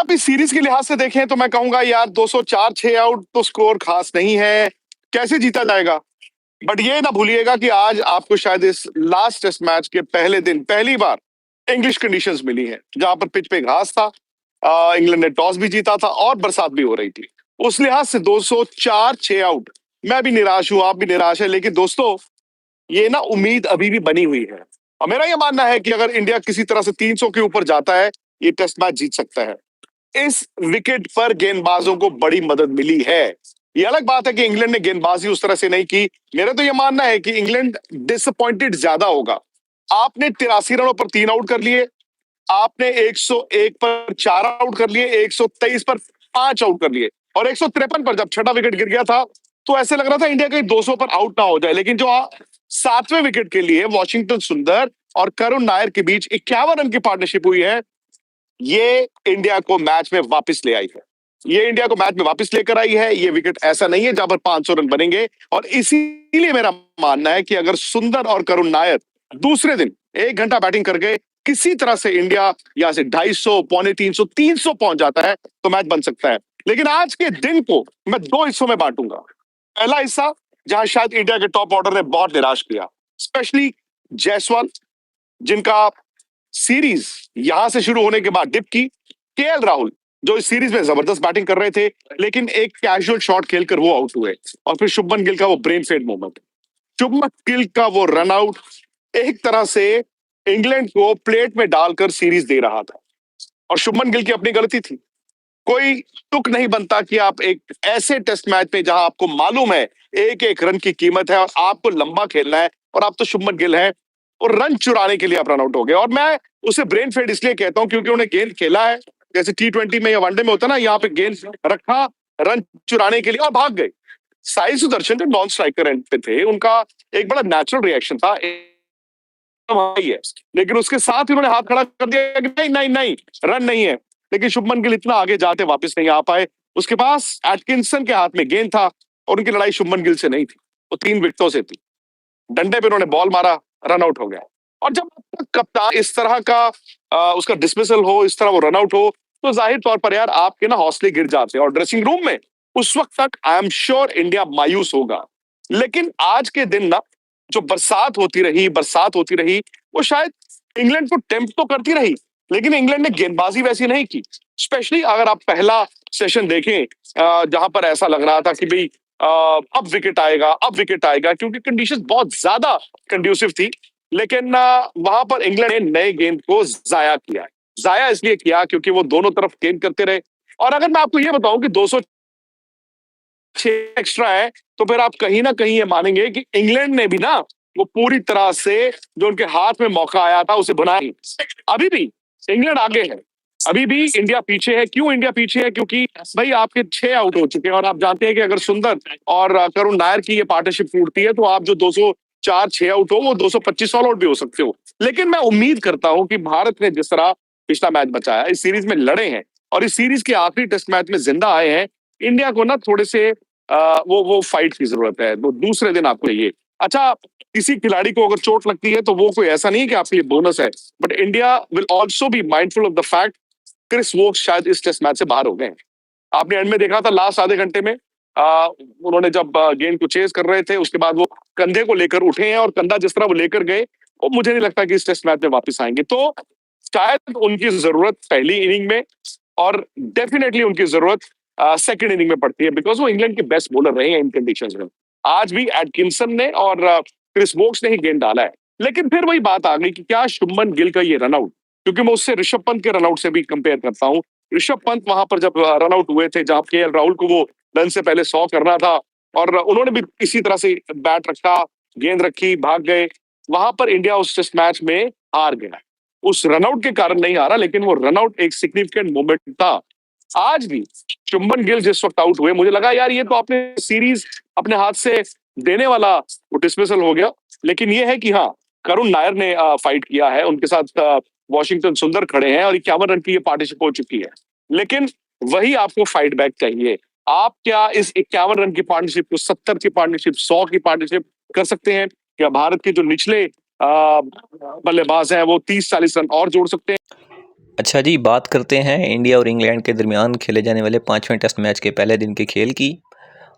आप इस सीरीज के लिहाज से देखें तो मैं कहूंगा यार 204 6 आउट तो स्कोर खास नहीं है, कैसे जीता जाएगा। बट ये ना भूलिएगा कि आज आपको शायद इस लास्ट टेस्ट मैच के पहले दिन पहली बार इंग्लिश कंडीशंस मिली हैं, जहां पर पिच पे घास था, इंग्लैंड ने टॉस भी जीता था और बरसात भी हो रही थी। उस लिहाज से 204 6 आउट, मैं भी निराश हूं, आप भी निराश है, लेकिन दोस्तों ये ना उम्मीद अभी भी बनी हुई है। और मेरा ये मानना है कि अगर इंडिया किसी तरह से 300 के ऊपर जाता है, ये टेस्ट मैच जीत सकता है। इस विकेट पर गेंदबाजों को बड़ी मदद मिली है। ये अलग बात है कि इंग्लैंड ने गेंदबाजी उस तरह से नहीं की। मेरा तो ये मानना है कि इंग्लैंड डिसअपॉइंटेड ज्यादा होगा। आपने 83 रनों पर 3 आउट कर लिए, आपने 101 पर 4 आउट कर लिए, 123 पर 5 आउट कर लिए, और 153 पर जब छठा विकेट गिर गया था तो ऐसे लग रहा था इंडिया कहीं 200 पर आउट ना हो जाए। लेकिन जो सातवें विकेट के लिए वॉशिंगटन सुंदर और करुण नायर के बीच 51 रन की पार्टनरशिप हुई है, ये इंडिया को मैच में वापस ले आई है। ये इंडिया को मैच में वापस लेकर आई है। ये विकेट ऐसा नहीं है जहां पर 500 रन बनेंगे, और इसीलिए मेरा मानना है कि अगर सुंदर और करुण नायर दूसरे दिन 1 घंटा बैटिंग करके किसी तरह से इंडिया यहां से 250 पौने 300 300 पहुंच जाता है तो मैच बन सकता है। लेकिन आज के दिन को मैं 2 हिस्सों में बांटूंगा। पहला हिस्सा जहां शायद इंडिया के टॉप ऑर्डर ने बहुत निराश किया, स्पेशली जायसवाल, जिनका सीरीज यहां से शुरू होने के बाद डिप की, केएल राहुल जो इस सीरीज में जबरदस्त बैटिंग कर रहे थे लेकिन एक कैजुअल शॉट खेलकर वो आउट हुए, और फिर शुभमन गिल का वो brain fade moment, Shubman Gill का वो रन आउट एक तरह से इंग्लैंड को प्लेट में डालकर सीरीज दे रहा था। और शुभमन गिल की अपनी गलती थी। कोई तुक नहीं बनता कि आप एक ऐसे टेस्ट मैच में जहां आपको मालूम है एक एक रन की कीमत है और आपको लंबा खेलना है, और आप तो शुभमन गिल है, और रन चुराने के लिए आप रन आउट हो गए। और मैं उसे ब्रेन फेड इसलिए कहता हूं क्योंकि उन्हें गेंद खेला है जैसे T20 में या वनडे में होता ना, यहाँ पे गेंद रखा रन चुराने के लिए और भाग गए। साई सुदर्शन जो नॉन स्ट्राइकर एंड पे थे, उनका एक बड़ा नेचुरल रिएक्शन था, है, लेकिन उसके साथ उन्होंने हाथ खड़ा कर दिया कि नहीं नहीं नहीं, रन नहीं है। लेकिन शुभमन गिल इतना आगे जाते वापस नहीं आ पाए। उसके पास एटकिंसन के हाथ में गेंद था और उनकी लड़ाई शुभमन गिल से नहीं थी, वो 3 विकेटों से थी। डंडे पे उन्होंने बॉल मारा, रन आउट हो गया। और जब कप्तान इस तरह का उसका डिसमिसल हो, इस तरह वो रन आउट हो, तो जाहिर तौर पर यार आपके ना हौसले गिर जाते हैं, और ड्रेसिंग रूम में उस वक्त तक आई एम श्योर इंडिया मायूस होगा। लेकिन आज के दिन ना जो बरसात होती रही, वो शायद इंग्लैंड को टेम्प्ट तो करती रही, लेकिन इंग्लैंड ने गेंदबाजी वैसी नहीं की। स्पेशली अगर आप पहला सेशन देखें, जहां पर ऐसा लग रहा था कि भाई अब विकेट आएगा, अब विकेट आएगा, क्योंकि कंडीशन बहुत ज्यादा कंड्यूसिव थी। लेकिन वहां पर इंग्लैंड ने नए गेंद को जाया किया। जाया इसलिए किया क्योंकि वो दोनों तरफ गेंद करते रहे। और अगर मैं आपको ये बताऊं कि 206 एक्स्ट्रा है, तो फिर आप कहीं ना कहीं ये मानेंगे कि इंग्लैंड ने भी ना वो पूरी तरह से जो उनके हाथ में मौका आया था उसे बनाई। अभी भी इंग्लैंड आगे है, अभी भी इंडिया पीछे है। क्यों इंडिया पीछे है? क्योंकि भाई आपके 6 आउट हो चुके हैं, और आप जानते हैं कि अगर सुंदर और करुण नायर की ये पार्टनरशिप टूटती है तो आप जो 204 6 आउट हो वो 225 ऑल आउट भी हो सकते हो। लेकिन मैं उम्मीद करता हूं कि भारत ने जिस तरह पिछला मैच बचाया, इस सीरीज में लड़े हैं और इस सीरीज के आखिरी टेस्ट मैच में जिंदा आए हैं, इंडिया को ना थोड़े से वो फाइट की जरूरत है। वो दूसरे दिन आपको चाहिए। अच्छा, किसी खिलाड़ी को अगर चोट लगती है तो वो कोई ऐसा नहीं है कि आपके लिए बोनस है, but India will also be mindful of the fact Chris Woakes शायद इस टेस्ट मैच से बाहर हो गए हैं। आपने एंड में देखा था लास्ट आधे घंटे में उन्होंने जब गेंद को चेज कर रहे थे, उसके बाद वो कंधे को लेकर उठे हैं, और कंधा जिस तरह वो लेकर गए, वो मुझे नहीं लगता कि इस टेस्ट मैच में वापस आएंगे। तो शायद उनकी जरूरत पहली इनिंग में, और डेफिनेटली उनकी जरूरत सेकंड इनिंग में पड़ती है, बिकॉज वो इंग्लैंड के बेस्ट बॉलर रहे हैं इन कंडीशंस में। आज भी एटकिंसन ने और क्रिस वोक्स ने ही गेंद डाला है। लेकिन फिर वही बात आ गई कि क्या शुभमन गिल का ये रनआउट, क्योंकि मैं उससे ऋषभ पंत के रनआउट से भी कंपेयर करता हूं। ऋषभ पंत वहां पर जब रनआउट हुए थे, जहां केएल राहुल को वो रन से पहले 100 करना था, और उन्होंने भी इसी तरह से बैट रखा, गेंद रखी, भाग गए, वहां पर इंडिया उस टेस्ट मैच में हार गया। उस रनआउट के कारण नहीं हारा, लेकिन वो रनआउट एक सिग्निफिकेंट मोमेंट था। आज भी शुभमन गिल जिस वक्त आउट हुए, मुझे लगा यार ये तो आपने सीरीज अपने हाथ से देने वाला वो डिसमिसल हो गया। लेकिन ये है कि हाँ, करुण नायर ने फाइट किया है, उनके साथ वॉशिंगटन सुंदर खड़े हैं, और 51 रन की ये पार्टनरशिप हो चुकी है। लेकिन वही आपको फाइट बैक चाहिए। आप क्या इस 51 रन की पार्टनरशिप को 70 की पार्टनरशिप, 100 की पार्टनरशिप कर सकते हैं? क्या भारत के जो निचले बल्लेबाज हैं वो 30-40 रन और जोड़ सकते हैं? अच्छा जी, बात करते हैं इंडिया और इंग्लैंड के दरमियान खेले जाने वाले 5वें टेस्ट मैच के पहले दिन के खेल की।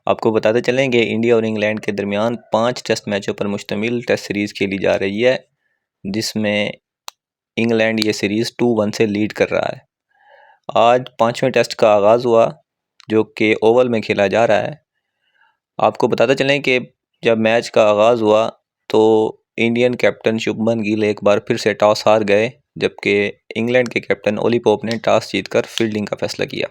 आपको बताते चलेंगे इंडिया और इंग्लैंड के दरमियान 5 टेस्ट मैचों पर मुश्तमिल टेस्ट सीरीज़ खेली जा रही है, जिसमें इंग्लैंड ये सीरीज़ 2-1 से लीड कर रहा है। आज 5वें टेस्ट का आगाज़ हुआ, जो कि ओवल में खेला जा रहा है। आपको बताते चलें कि जब मैच का आगाज़ हुआ तो इंडियन कैप्टन शुभमन गिल एक बार फिर से टॉस हार गए, जबकि इंग्लैंड के कैप्टन ओली पोप ने टॉस जीतकर फील्डिंग का फैसला किया।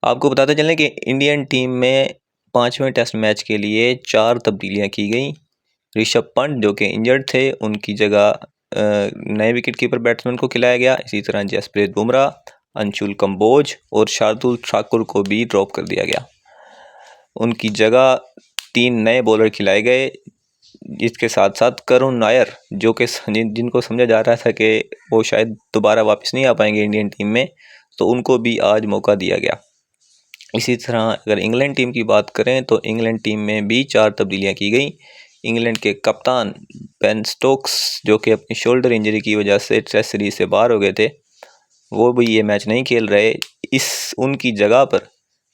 आपको बताते चलें कि इंडियन टीम में 5वें टेस्ट मैच के लिए 4 तब्दीलियां की गई। ऋषभ पंत जो कि इंजर्ड थे, उनकी जगह नए विकेट कीपर बैट्समैन को खिलाया गया। इसी तरह जसप्रीत बुमराह, अंशुल कंबोज और शार्दुल ठाकुर को भी ड्रॉप कर दिया गया। उनकी जगह 3 नए बॉलर खिलाए गए, इसके साथ साथ करुण नायर, जो कि जिनको समझा जा रहा था कि वो शायद दोबारा वापस नहीं आ पाएंगे इंडियन टीम में, तो उनको भी आज मौका दिया गया। इसी तरह अगर इंग्लैंड टीम की बात करें तो इंग्लैंड टीम में भी 4 तब्दीलियां की गई। इंग्लैंड के कप्तान बेन स्टोक्स, जो कि अपनी शोल्डर इंजरी की वजह से टेस्ट सीरीज से बाहर हो गए थे, वो भी ये मैच नहीं खेल रहे। उनकी जगह पर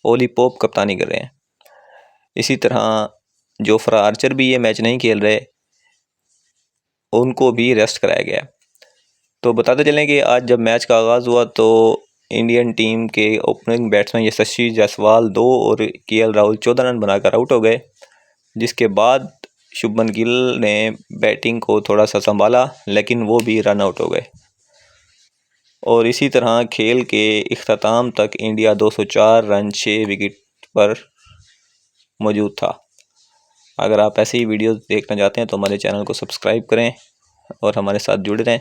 ओली पोप कप्तानी कर रहे हैं। इसी तरह जोफ्रा आर्चर भी ये मैच नहीं खेल रहे, उनको भी रेस्ट कराया गया। तो बताते चलें कि आज जब मैच का आगाज़ हुआ तो इंडियन टीम के ओपनिंग बैट्समैन यशस्वी जायसवाल 2 और केएल राहुल 14 रन बनाकर आउट हो गए, जिसके बाद शुभमन गिल ने बैटिंग को थोड़ा सा संभाला, लेकिन वो भी रन आउट हो गए। और इसी तरह खेल के इख्तिताम तक इंडिया 204 रन 6 विकेट पर मौजूद था। अगर आप ऐसे ही वीडियोस देखना चाहते हैं तो हमारे चैनल को सब्सक्राइब करें और हमारे साथ जुड़े रहें।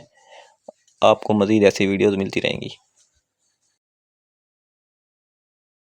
आपको मज़ीद ऐसी वीडियोस मिलती रहेंगी।